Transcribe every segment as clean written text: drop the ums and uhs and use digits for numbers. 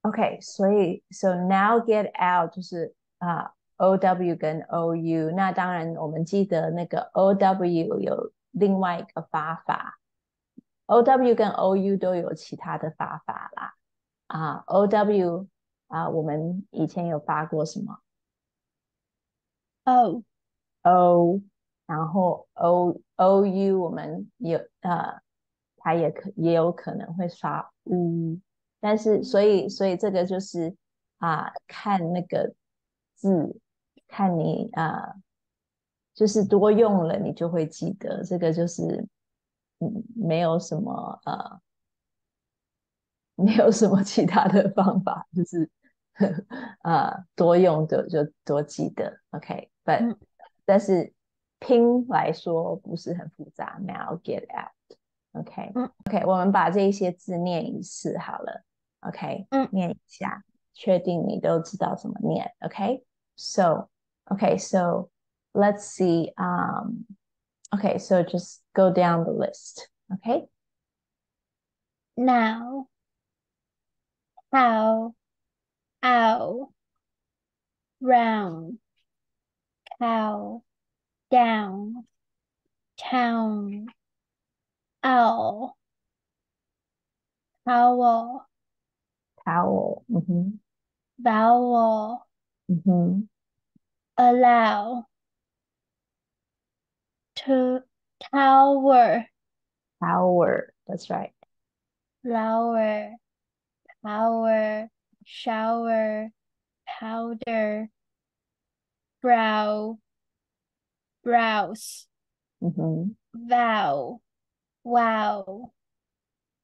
OK，所以 so now get out 就是OW 跟 OU，那当然我们记得那个 OW 有另外一个发法，OW 跟 OU 都有其他的发法啦。OW 我们以前有发过什么 Oh, O，然后 OU 我们它也有可能会发 U，但是所以这个就是看那个字，看你就是多用了你就会记得，这个就是没有什么没有什么其他的方法，就是多用就多记得，OK，嗯但是拼来说不是很复杂，Now get out，OK，OK，嗯我们把这一些字念一次好了，OK，嗯念一下，确定你都知道怎么念，OK，So OK，So let's see，OK，So just go down the list，OK，now, how, ow, round, cow, down, town, owl, owl, Towel，嗯哼，vowel, 嗯哼。allow, to, tower, Power. That's right. flower, power, shower, powder, brow, browse, Mm-hmm. vow, wow,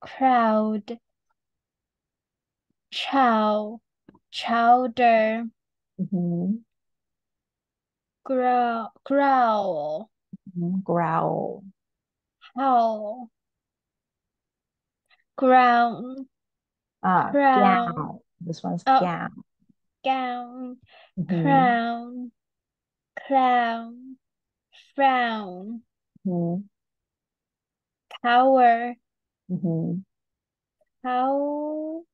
crowd, chow, chowder, Mm-hmm. growl, Growl. howl, ground, crown, Gown. This one's oh, gown. gown, Mm-hmm. crown, clown, frown, Mm-hmm. power, Mm-hmm. cow,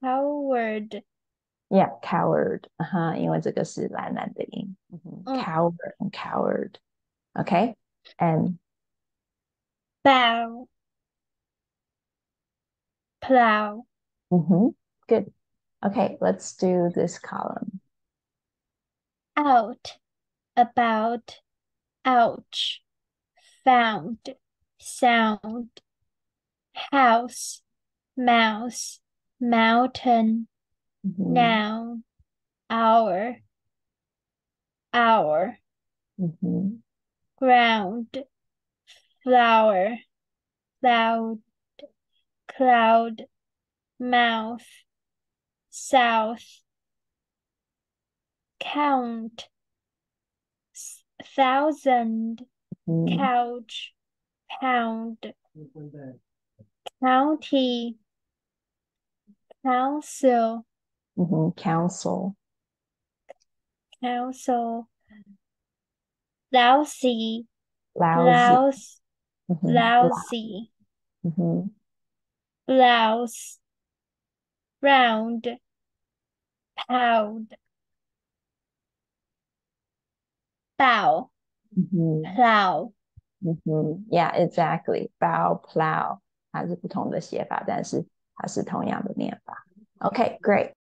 coward, Yeah, coward. 因为这个是懒懒的音。mm, Coward and coward. Okay. And bow, plow, good. Okay, let's do this column. out, about, ouch, found, sound, house, mouse, mountain, Mm-hmm. noun, hour, hour, Mm-hmm. ground, flower, cloud, cloud, mouth, south, count, thousand, Mm-hmm. couch, pound, county, council, Mm-hmm. Council. council, lousy, Lousy. louse, Mm-hmm. lousy, Mm-hmm. blouse, round, pound, bow, Mm-hmm. plow. Yeah, exactly. Bow, plow，它是不同的写法，但是它是同样的念法。Okay, great.